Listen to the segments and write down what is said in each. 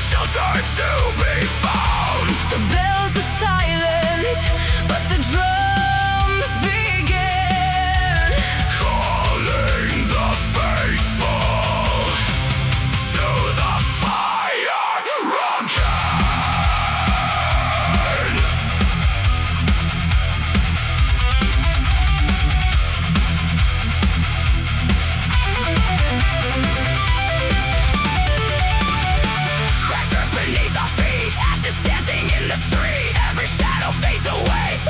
shelter to be found. The bells are silent, but the drums begin, calling the faithful to the fire again. Crackers beneath our feet, ashes dancing in the street. Every shadow fades away.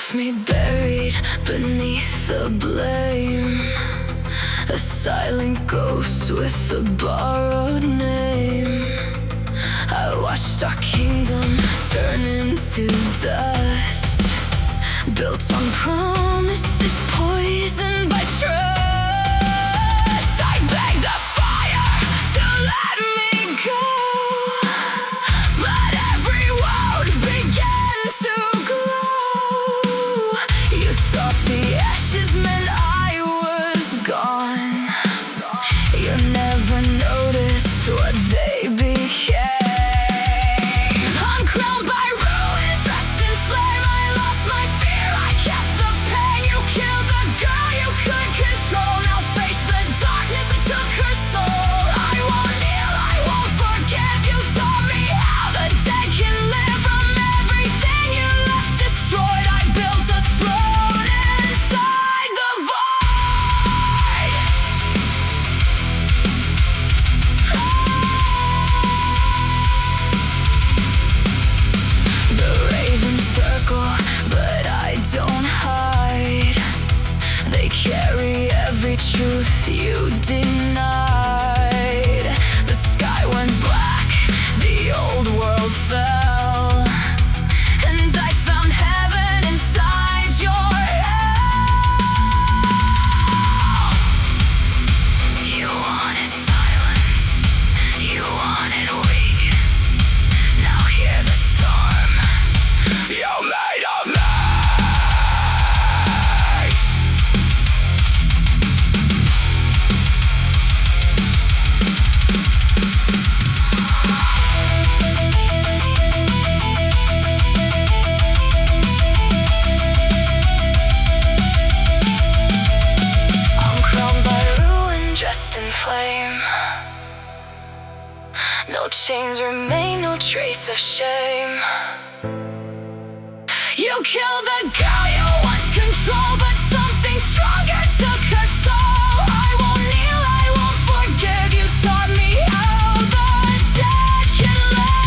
left me buried beneath the blame, a silent ghost with a borrowed name. I watched our kingdom turn into dust, built on promises poisoned by trust. I begged the fire to let me go, but every wound began to glow. You thought the ashes meant I was gone. You never noticed what they became. I'm crowned by ruins, dressed in flame. I lost my fear, I kept the pain. You killed the girl you could control. Now face the darkness that took her soul. I won't kneel, I won't forgive. You taught me how the dead can live. From everything you left destroyed, I built a throne inside the void. The ravens circle, but I don't hide. They carry every truth you denied. The sky went black, the old world fell, and I found heaven inside your hell. You wanted silence, you wanted weak. Now hear the storm you made of me. I'm crowned by ruin, dressed in flame. No chains remain, no trace of shame. You killed the girl you once controlled, but something stronger took her soul. I won't kneel, I won't forgive. You taught me how the dead can live.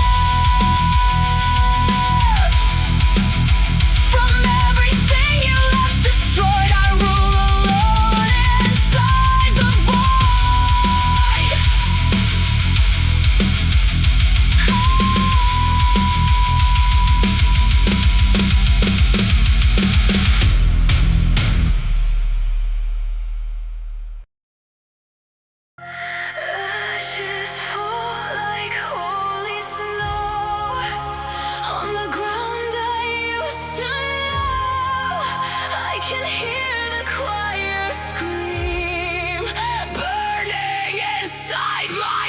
From everything you left destroyed, I rule alone inside the void. Ashes fall like holy snow on the ground I used to know. I can hear the choir scream, burning inside my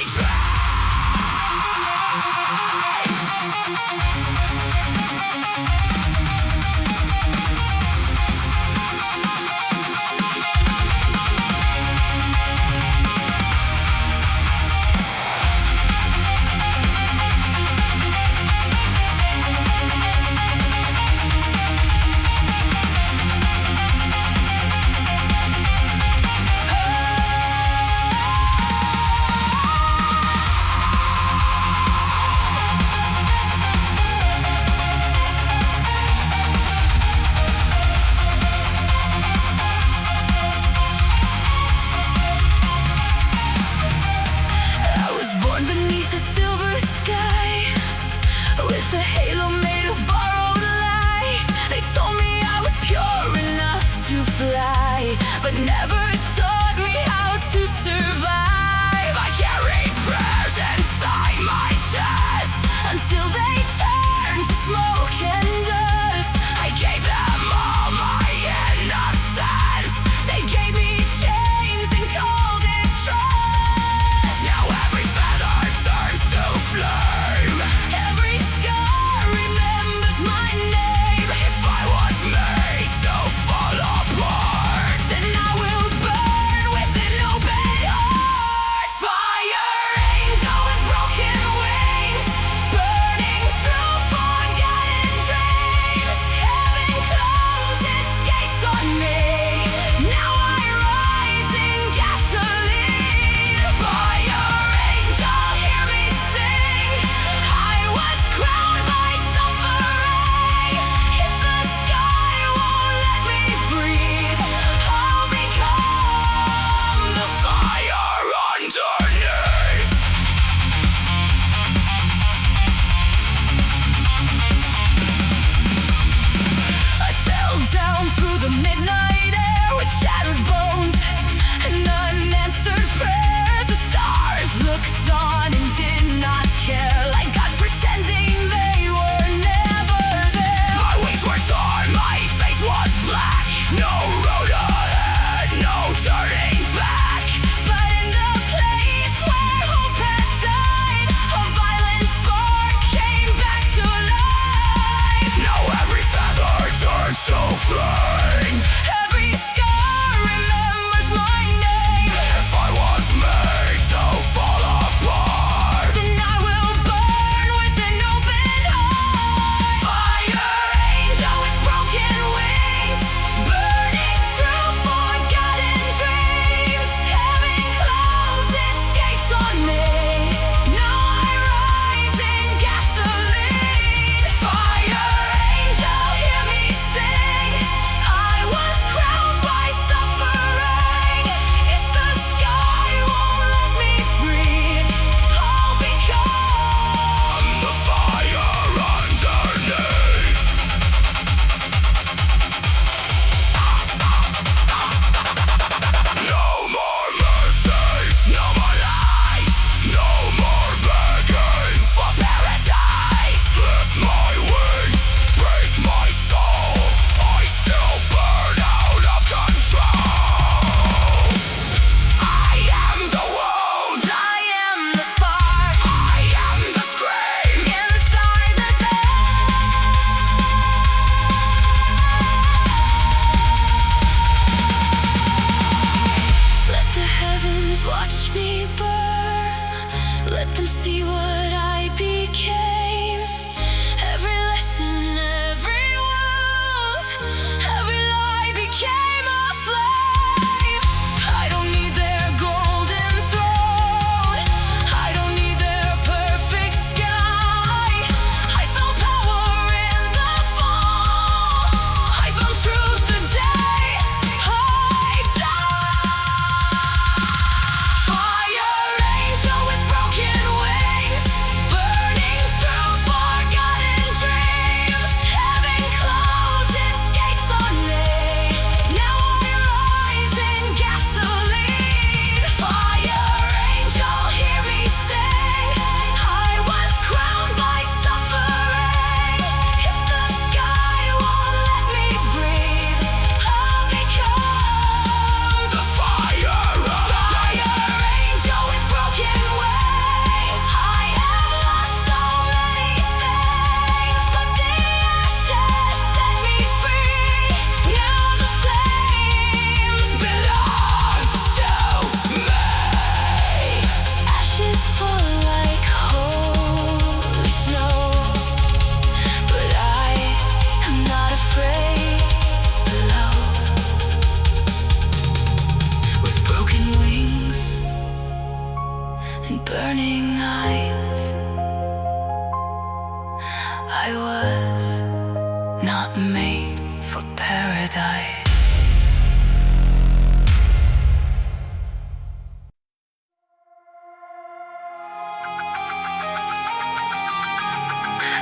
not made for paradise.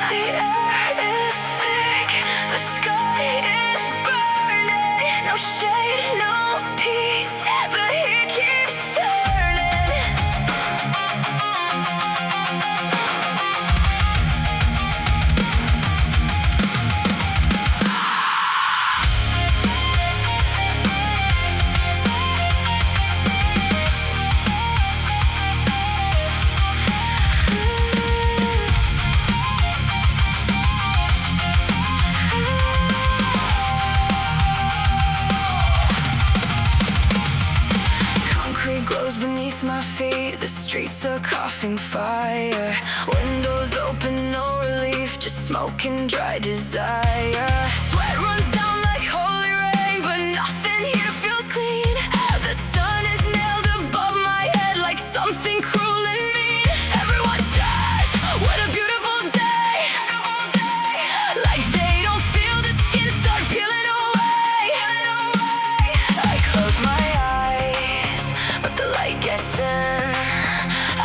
The air is thick, the sky is burning. No shade, no peace, the heat keeps turning. Concrete glows beneath my feet, the streets are coughing fire. Windows open, no relief, just smoke and dry desire. Sweat runs down like holy rain, but nothing here feels clean. The sun is nailed above my head like something cruel and mean. Everyone says, what a beautiful day, like they don't feel the skin start peeling away. I close my eyes, but the light gets in.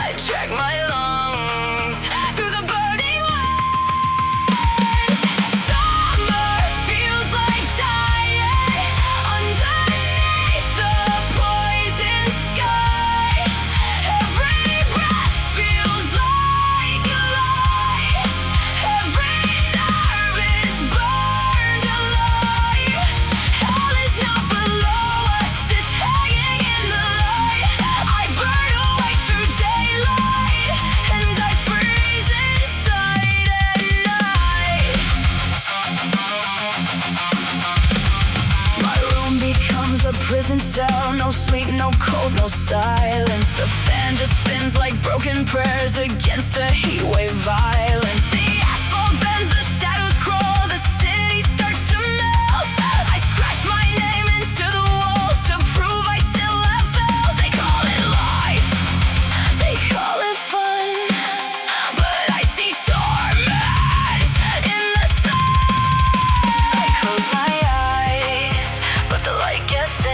I drag my lungs through the burning winds. Summer feels like dying underneath the poison sky. Every breath feels like a lie. Every nerve is burned alive. Hell is not below us, it's hanging in the light. I burn away through daylight, and I freeze inside at night. My room becomes a prison cell, no sleep, no cold, no silence. The fan just spins like broken prayers against the heat wave violence. The asphalt bends, the shadows crawl, the city starts to melt. I scratch my name into the walls to prove I still have felt. They call it life, they call it fun, but I see torment in the sun. I close my eyes, but the light gets in.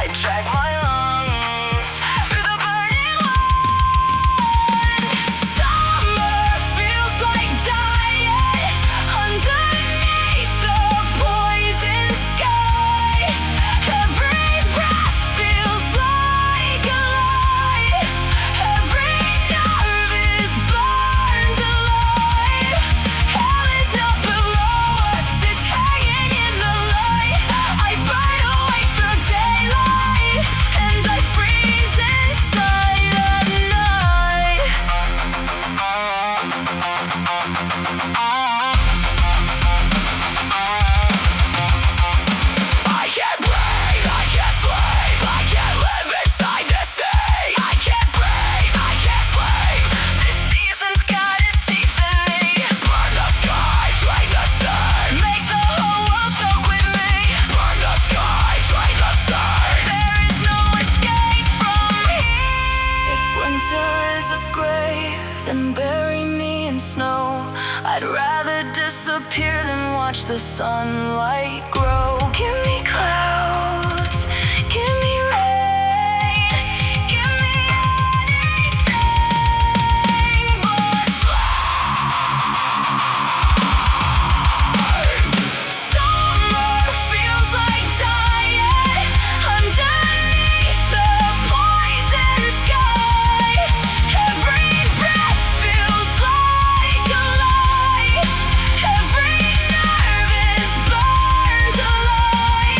I drag my lungs through the burning wind. Summer feels like dying underneath the poison sky. Every breath feels like a lie. Every nerve is burned alive. Hell is not below us, it's hanging in the light. I burn away through daylight, and I freeze inside at night. I can't breathe, I can't sleep, I can't live inside this thing. I can't breathe, I can't sleep, this season's got its teeth in me. Burn the sky, drain the sun, make the whole world choke with me. Burn the sky, drain the sun, there is no escape from here. If winter is a grave, then bury me in snow. I'd rather disappear than watch the sunlight grow. Give me clouds, give me rain, give me anything but flame. Summer feels like dying underneath the poison sky. Every breath feels like a lie. Every nerve is burned alive.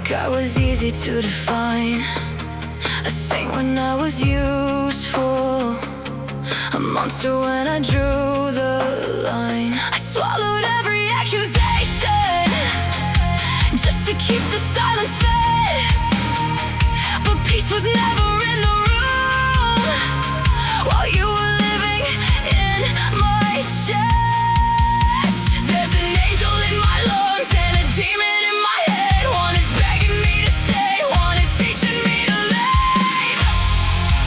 I was easy to define, a saint when I was useful, a monster when I drew the line. I swallowed every accusation just to keep the silence fed, but peace was never in the room while you were living in my chest. There's an angel in my lungs and a demon in my head. One is begging me to stay, one is teaching me to leave.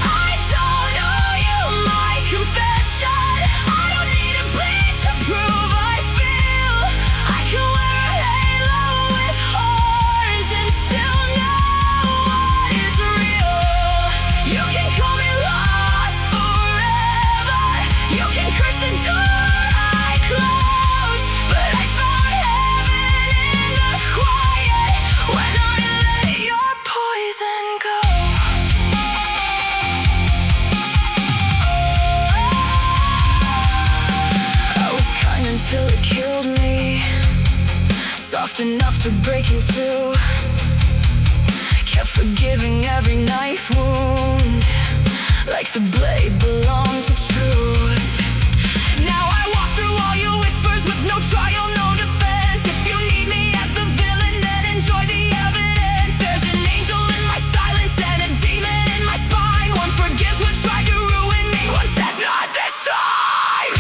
I don't owe you my confession, I don't need to bleed to prove I feel. I can wear a halo with horns and still know what is real. You can call me lost forever, you can curse the door I closed, but I found heaven in the quiet when I let your poison go. I was kind until it killed me, soft enough to break into. Kept forgiving every knife wound, like the blade belonged to truth. Now I walk through all your whispers with no trial, no defense. If you need me as the villain, then enjoy the evidence. There's an angel in my silence and a demon in my spine. One forgives what tried to ruin me, one says not this time.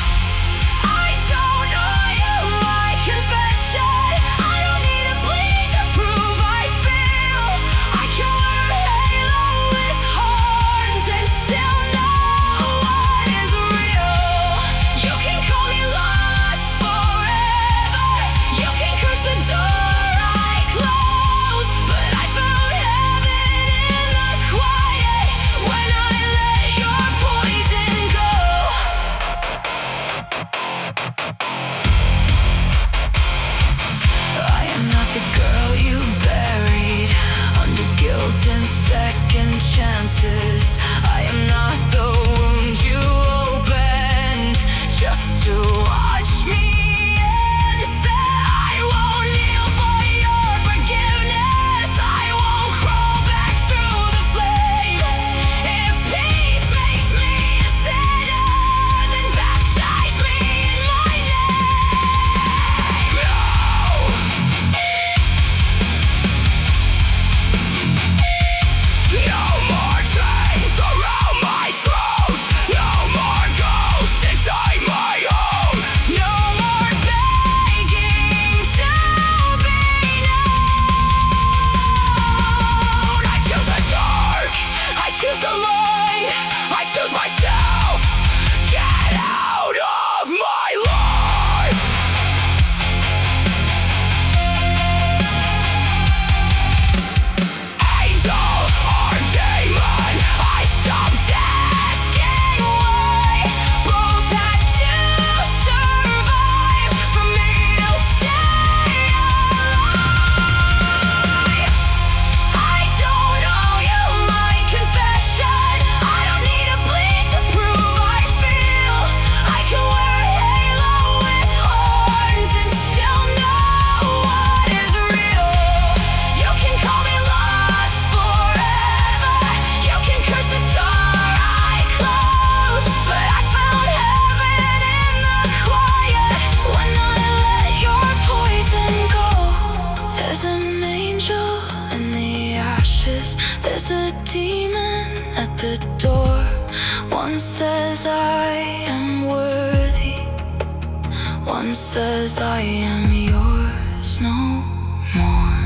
I don't owe you my confession, I don't need to bleed to prove I feel. I can wear a halo with horns and still know what is real. You can call me lost forever, you can curse the door I closed, but I found heaven in the quiet when I let your poison go. I am not the girl you buried under guilt and second chances. I am not the wound you opened just to watch me answer. I won't kneel for your forgiveness, I won't crawl back through the flame. If peace makes me a sinner, then baptize me in my name. No more chains around my throat, no more ghosts inside my home, no more begging to be known. I choose the dark, I choose the light, I choose myself. Get out of my life. Angel or demon, I stopped asking why. Both had to survive for me to stay alive. I don't owe you my confession, I don't need to bleed to prove I feel. I can wear a halo with horns and still know what is real. You can call me lost forever, you can curse the door I closed, but I found heaven in the quiet when I let your poison go. There's an angel in the ashes, there's a demon at the door. One says I am worthy, one says I am yours no more.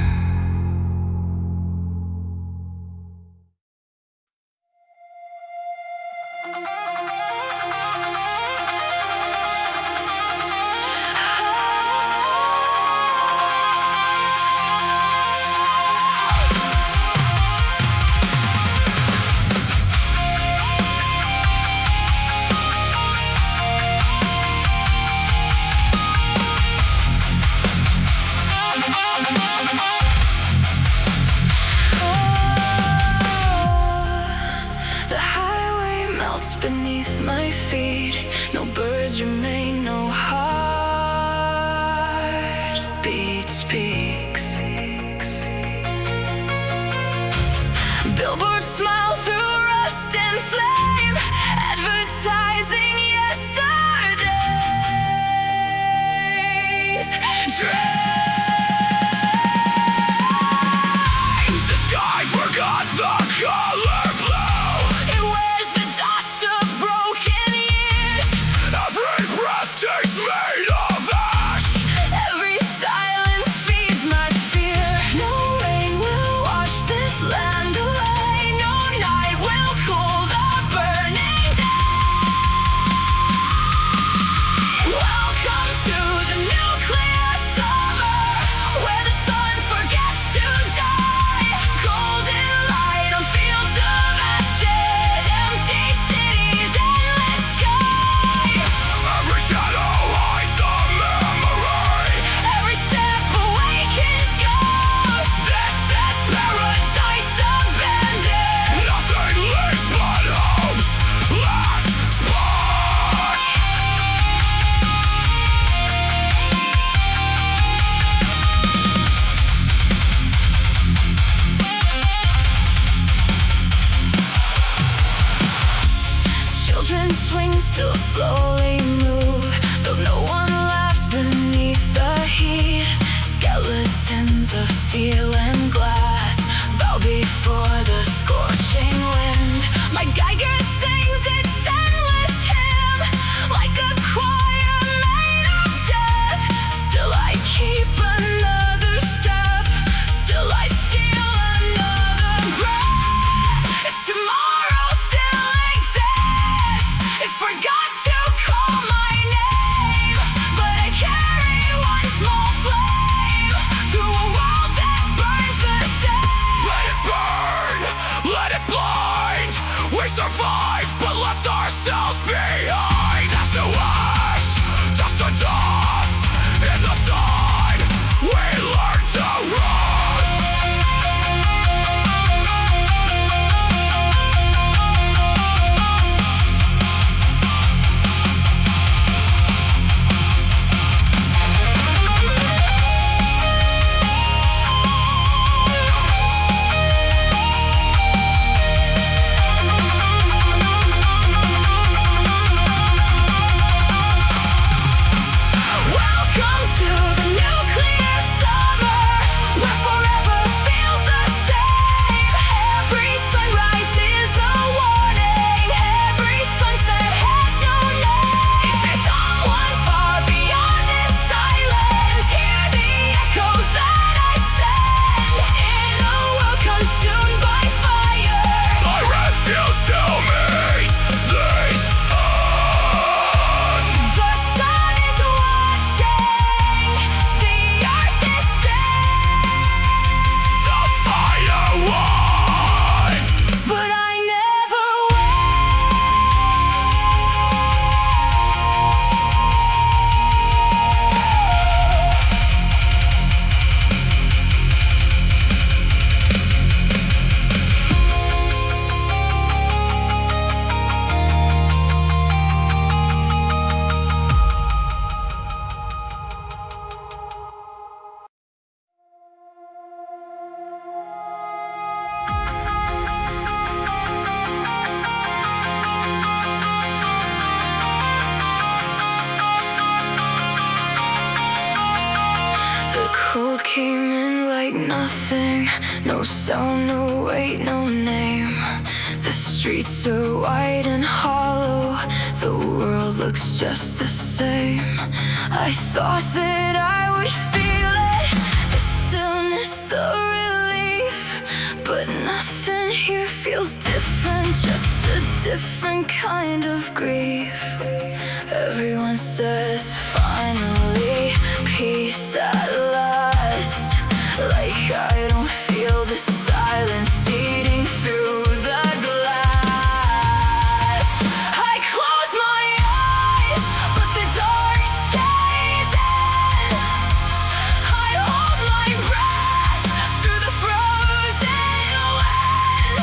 The highway melts beneath my feet, no birds remain, no heart beat speaks. flame, advertising yesterday's dreams. The sky forgot the color blue. It wears the dust of broken years. Every breath takes made of ash. Every silence feeds my fear. No rain will wash this land away. No night will cool the burning day. Welcome to the nuclear summer, where the sun forgets to die. Golden light on fields of ashes, empty cities, endless sky. Every shadow hides a memory. Every step awakens ghosts. This is paradise abandoned. Nothing leaves but hope's last spark. Children swing, still slowly move, though no one laughs beneath the heat. Skeletons of steel and glass bow before the scorching wind. My Geiger sings its endless hymn, like a choir made of death. Still I keep another step, still I steal another breath. If tomorrow still exists, it forgot to call my name, but I carry one small flame through a world that burns the same. Let it burn, let it blind. We survived but left ourselves behind. Ash to ash, dust to dust. In the sun, we learn to rust. Welcome to the nuclear summer, where forever feels the same. Every sunrise is a warning. Every sunset has no name. If there's someone far beyond this silence, hear the echoes that I send. In a world consumed by fire, I refuse to meet the end. The sun is watching, the earth is dead. The fire won, but I never The cold came in like nothing. No sound, no weight, no name. The streets are wide and hollow. The world looks just the same. I thought that I would feel it, the stillness, the relief. But nothing here feels different, just a different kind of grief. Everyone says finally, peace at last. Like I don't feel the silence eating through the glass. I close my eyes, but the dark stays in. I hold my breath through the frozen wind.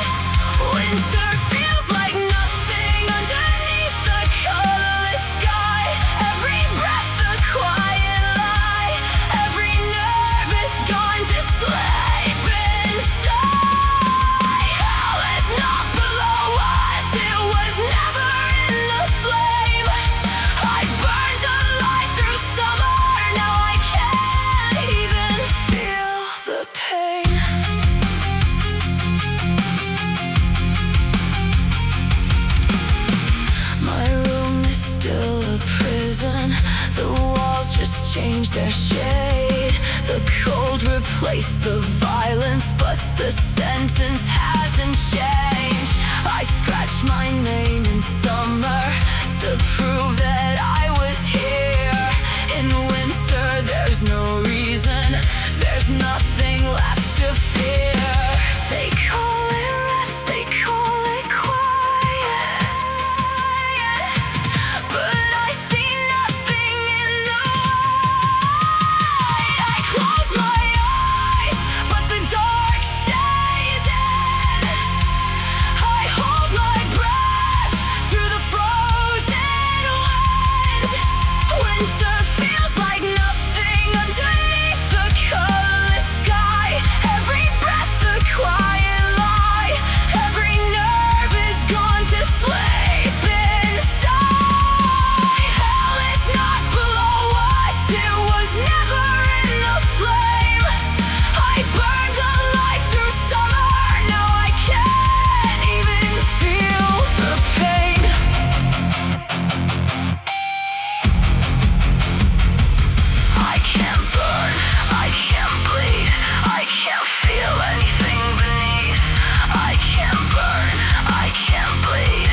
Winter feels like nothing underneath the colorless sky. Every breath a quiet lie, every nerve is gone to sleep. changed their shade. The cold replaced the violence, but the sentence hasn't changed. I scratched my name in summer to prove that I was here. In winter there's no reason, there's nothing left to fear. They call it rest, they call it quiet, but I see nothing in the light. I close my eyes, but the dark stays in. I hold my breath through the frozen wind. Winter feels like nothing underneath the colorless sky. Every breath a quiet lie, every nerve is gone to sleep inside. Hell is not below us, it was never in the flame. I burned alive through summer, now I can't even feel the pain. I can't burn, I can't bleed, I can't feel anything beneath. I can't burn, I can't bleed,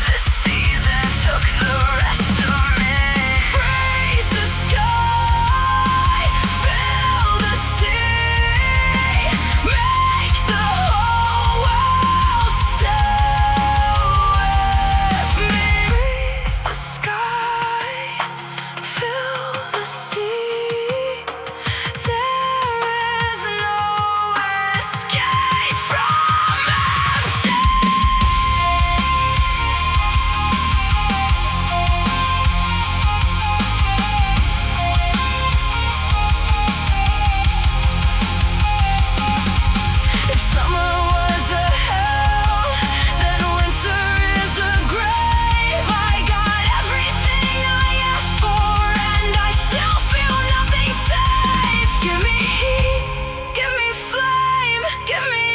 this season took the rest of me. Freeze the sky, fill the sea, make the whole world stay with me. Freeze the sky, fill the sea, there is no escape from empty. If summer was a hell, then winter is a grave. I got everything I asked for, and I still feel nothing safe. Give me heat, give me flame, give me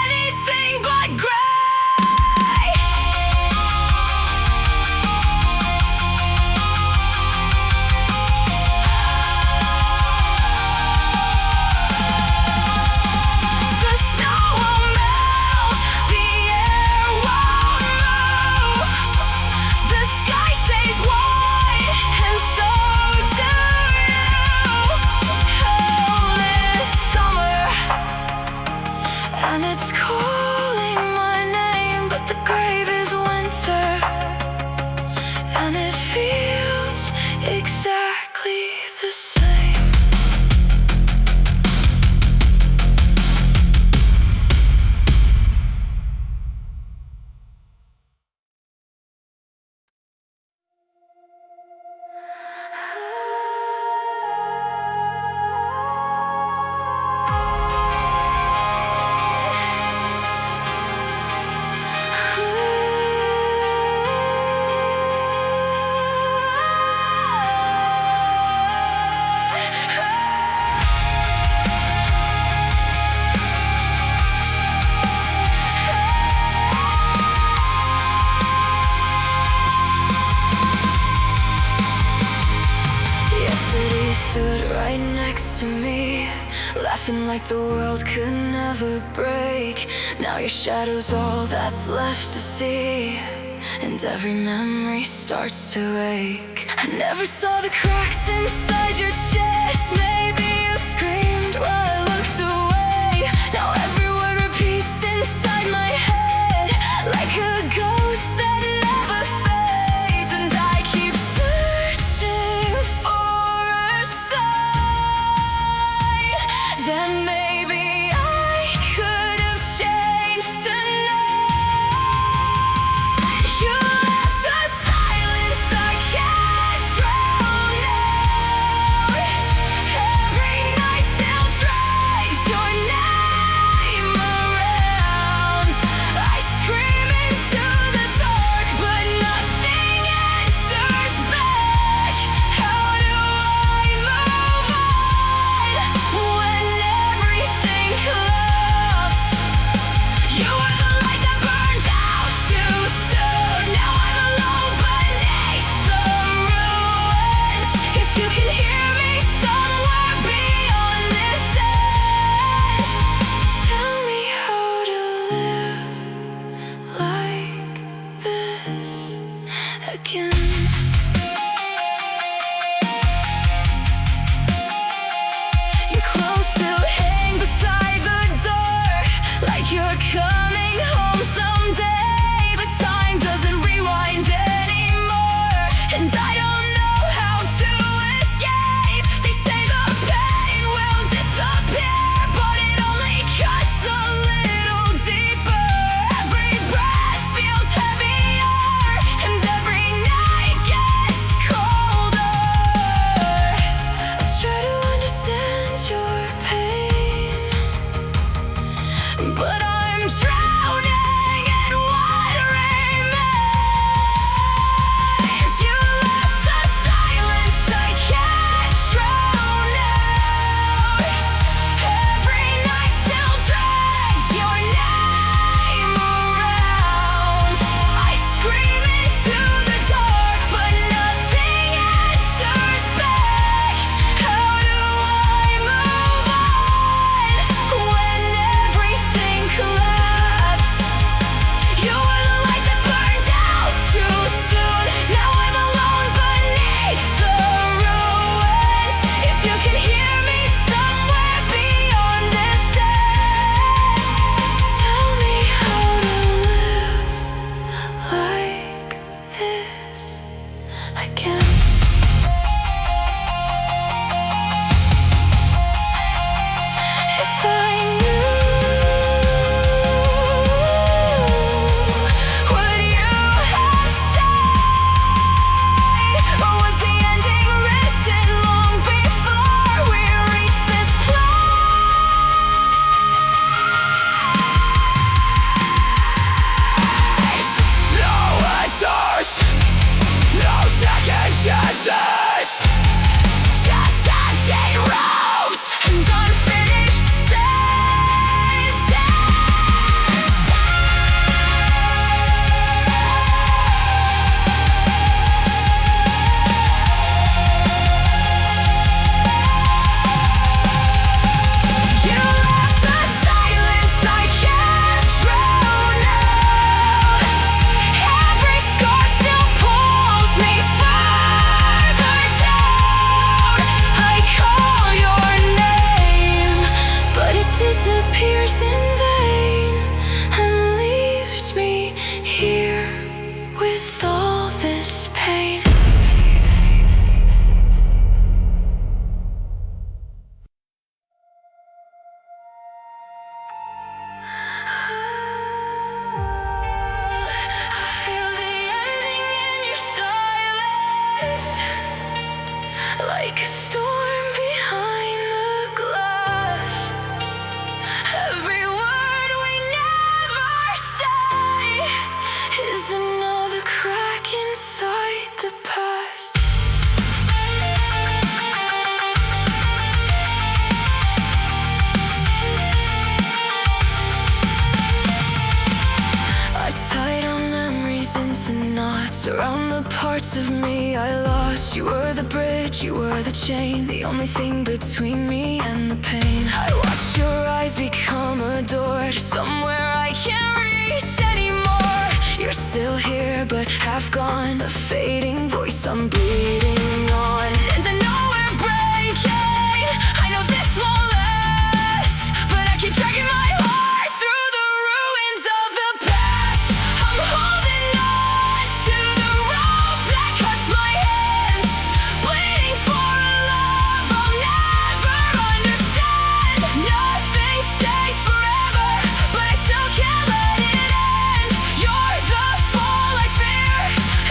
anything but gray. The snow won't melt, the air won't move, the sky stays white, and so do you. Hell is summer, and it's calling my name, but the grave is winter, and it feels exactly the same. Yesterday stood right next to me, laughing like the world could never break. Now your shadow's all that's left to see, and every memory starts to ache. I never saw the cracks inside your chest. Maybe you screamed while I looked away. Now every word repeats inside my head, like a ghost that never fades. And I keep searching for a sign that maybe I could have changed tonight. You left a silence I can't drown out. Every again. Your clothes still hang beside the door, like you're coming home someday. But time doesn't rewind anymore, and I don't know how to escape. They say the pain will disappear, but it only cuts a little deeper. Every breath feels heavier, and every night gets colder. I try to understand your pain, but I'm drowning in what remains. You left a silence I can't drown out. Every night still drags your name around. I scream into the dark, but nothing answers back. How do I move on when everything collapsed? You were the light that burned out too soon. Now I'm alone beneath the ruins. If you can hear me somewhere beyond this edge, tell me how to live like this again. If I knew, would you have stayed? Or was the ending written long before we reached this place? No answers, no second chances, just empty rooms and unfinished You left a silence I can't drown out. Every scar still pulls me further down. I call your name, but it disappears in vain and leaves me here with all this pain. I feel the ending in your silence, like a storm behind the glass. Every word we never say is another crack inside the past. I tied our memories into knots around the parts of me I lost. You were the bridge, you were the chain, the only thing between me and the pain. I watched your eyes become a door to somewhere I can't reach anymore. You're still here, but half gone, a fading voice I'm bleeding on. And I know we're breaking, I know this won't last, but I keep dragging my heart through the ruins of the past. I'm holding on to the rope that cuts my hands, bleeding for a love I'll never understand. Nothing stays forever, but I still can't let it end. You're the fall I fear,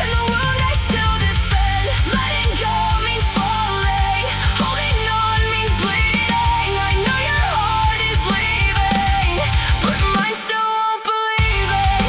and the wound I still defend. Letting go means falling, holding on means bleeding. I know your heart is leaving, but mine still won't believe it.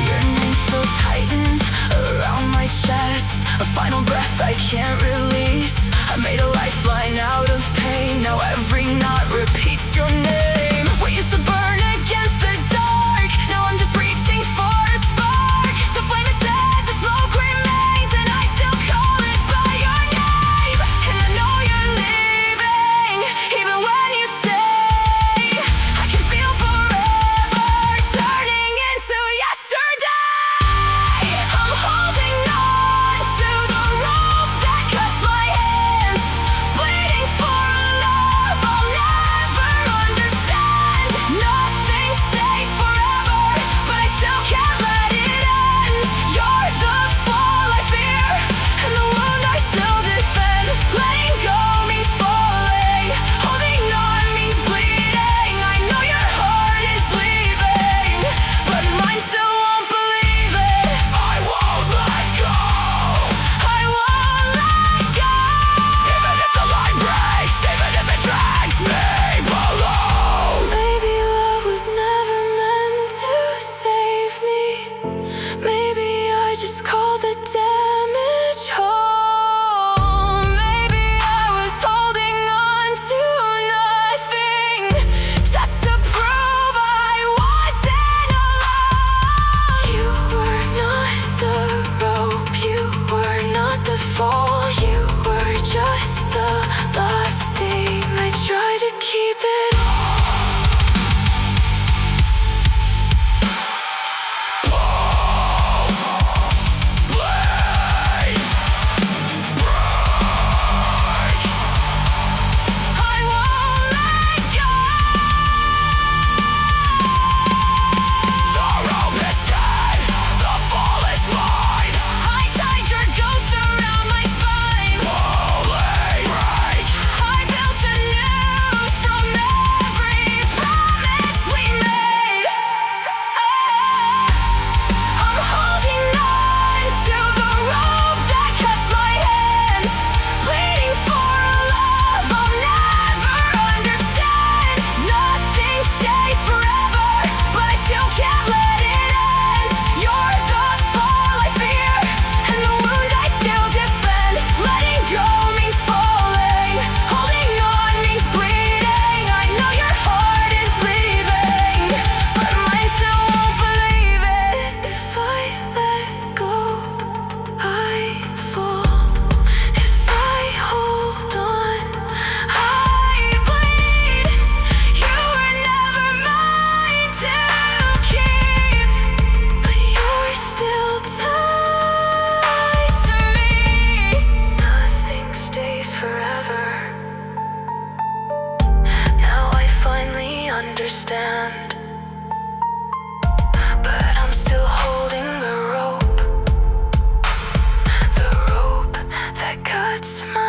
Your name still tightens around my chest, a final breath I can't release. I made a lifeline out of pain, now every knot repeats your name. We used to burn against the dark, now I'm just reaching for a spark. The flame is dead, the smoke remains, and I still call it by your name. And I know you're leaving, even when you stay. understand. But I'm still holding the rope that cuts my